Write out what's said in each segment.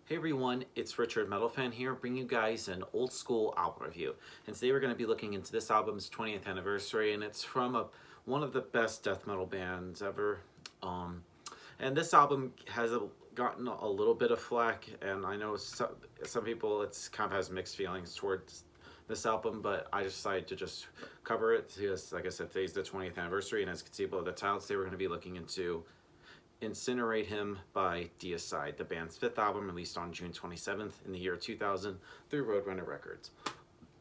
Hey everyone, it's Richard Metal Fan here, bringing you guys an old school album review. And today we're going to be looking into this album's 20th anniversary, and it's from one of the best death metal bands ever. And this album has gotten a little bit of flack, and I know some people it's kind of has mixed feelings towards this album, but I decided to just cover it because, like I said, today's the 20th anniversary, and as you can see below the title, today we're going to be looking into Insineratehymn by Deicide, the band's fifth album released on June 27th in the year 2000 through Roadrunner Records.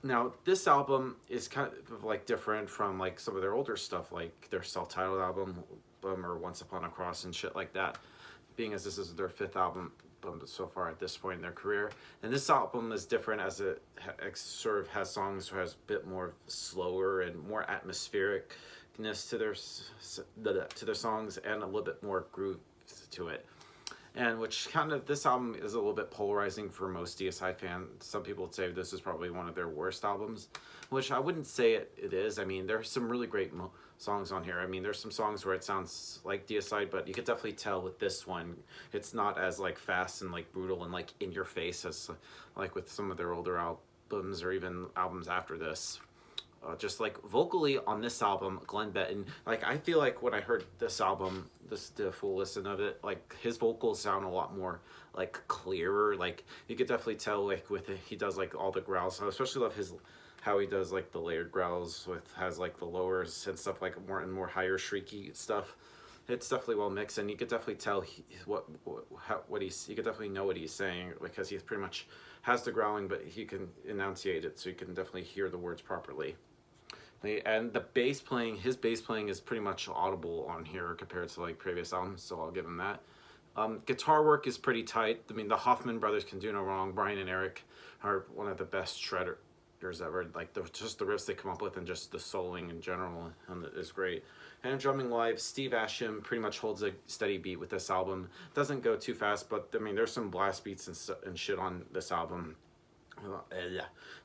Now, this album is kind of like different from like some of their older stuff, like their self-titled album or Once Upon a Cross and shit like that, being as this is their fifth album so far at this point in their career. And this album is different as it sort of has songs that has a bit more slower and more atmospheric to their songs, and a little bit more groove to it, and which kind of this album is a little bit polarizing for most Deicide fans. Some people would say this is probably one of their worst albums, which I wouldn't say it is. I mean, there's some really great songs on here. I mean, there's some songs where it sounds like Deicide, but you could definitely tell with this one it's not as like fast and like brutal and like in your face as like with some of their older albums or even albums after this. Just like vocally on this album, Glenn Benton, like I feel like when I heard this album, the full listen of it, like his vocals sound a lot more like clearer. Like you could definitely tell like with it, he does like all the growls. I especially love how he does like the layered growls has like the lowers and stuff, like more higher shrieky stuff. It's definitely well mixed, and you could definitely tell you could definitely know what he's saying because he pretty much has the growling, but he can enunciate it, so you can definitely hear the words properly. And his bass playing is pretty much audible on here compared to like previous albums, so I'll give him that. Guitar work is pretty tight. I mean, the Hoffman brothers can do no wrong. Brian and Eric are one of the best shredders ever. Like just the riffs they come up with and just the soloing in general is great. And drumming live, Steve Asham pretty much holds a steady beat with this album. Doesn't go too fast, but I mean, there's some blast beats and shit on this album.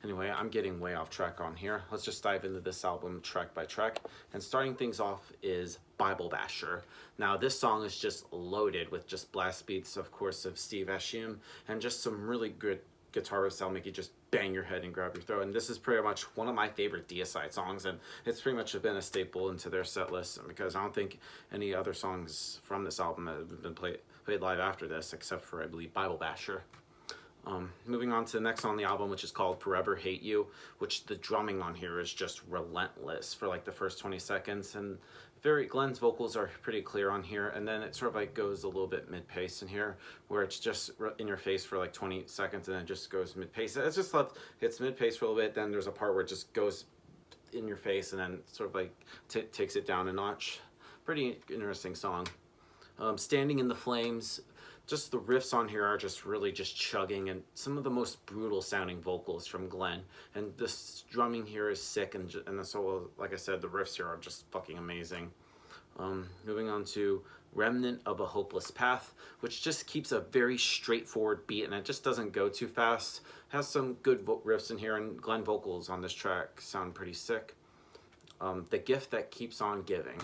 Anyway, I'm getting way off track on here. Let's just dive into this album track by track. And starting things off is Bible Basher. Now, this song is just loaded with just blast beats, of course, of Steve Asham, and just some really good guitar riffs that'll make you just bang your head and grab your throat. And this is pretty much one of my favorite Deicide songs, and it's pretty much been a staple into their set list because I don't think any other songs from this album have been played live after this, except for, I believe, Bible Basher. Moving on to the next song on the album, which is called Forever Hate You, which the drumming on here is just relentless for like the first 20 seconds, and Glenn's vocals are pretty clear on here, and then it sort of like goes a little bit mid-pace in here, where it's just in your face for like 20 seconds, and then it just goes mid-pace. It's mid-pace for a little bit, then there's a part where it just goes in your face, and then sort of like takes it down a notch. Pretty interesting song. Standing in the Flames, just the riffs on here are just really just chugging, and some of the most brutal sounding vocals from Glenn, and this drumming here is sick, and the solo, like I said, the riffs here are just fucking amazing. Moving on to Remnant of a Hopeless Path, which just keeps a very straightforward beat, and it just doesn't go too fast. Has some good riffs in here, and Glenn vocals on this track sound pretty sick. The Gift That Keeps On Giving,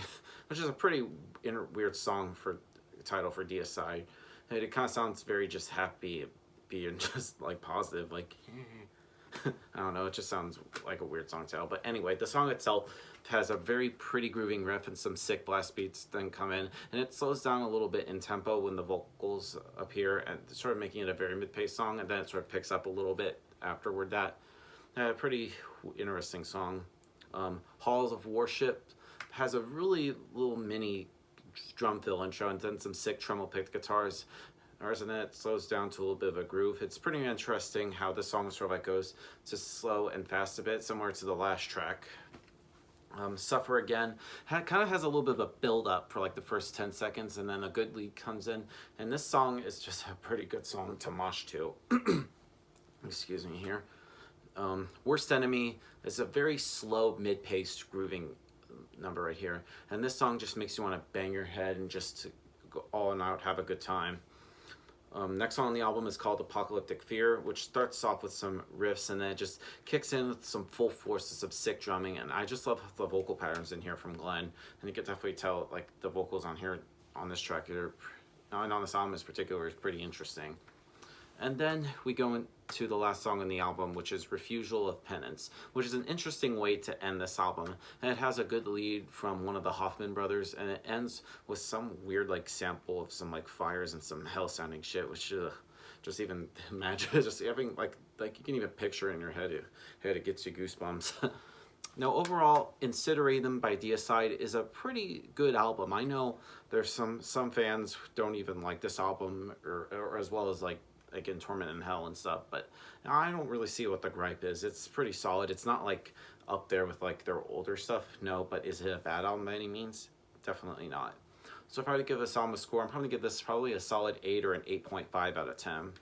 which is a pretty weird title for Deicide. It kind of sounds very just happy and just like positive, like I don't know, it just sounds like a weird song title. But anyway, the song itself has a very pretty grooving riff and some sick blast beats then come in, and it slows down a little bit in tempo when the vocals appear, and sort of making it a very mid-paced song, and then it sort of picks up a little bit afterward. That pretty interesting song. Halls of Warship has a really little mini drum fill intro and then some sick treble picked guitars, and then it slows down to a little bit of a groove. It's pretty interesting how the song sort of like goes to slow and fast a bit, similar to the last track. Suffer Again kind of has a little bit of a build up for like the first 10 seconds, and then a good lead comes in, and this song is just a pretty good song to mosh to. Excuse me here. Worst Enemy is a very slow mid-paced grooving number right here, and this song just makes you want to bang your head and just go all and out, have a good time. Next song on the album is called Apocalyptic Fear, which starts off with some riffs and then it just kicks in with some full forces of sick drumming, and I just love the vocal patterns in here from Glenn, and you can definitely tell like the vocals on here on this track and on this album in particular is pretty interesting. And then we go into the last song on the album, which is Refusal of Penance, which is an interesting way to end this album. And it has a good lead from one of the Hoffman brothers, and it ends with some weird like sample of some like fires and some hell sounding shit, which just even imagine, just having like you can even picture it in your head. It gets you goosebumps. Now, overall, Insineratehymn by Deicide is a pretty good album. I know there's some fans who don't even like this album, or as well as like in Torment in Hell and stuff, but I don't really see what the gripe is. It's pretty solid. It's not like up there with like their older stuff, no, but is it a bad album by any means? Definitely not. So if I were to give this album a score, I'm probably going to give this probably a solid 8 or an 8.5 out of 10.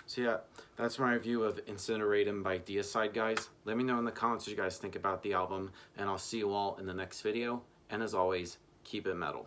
So yeah, that's my review of Insineratehymn by Deicide, guys. Let me know in the comments what you guys think about the album, and I'll see you all in the next video. And as always, keep it metal.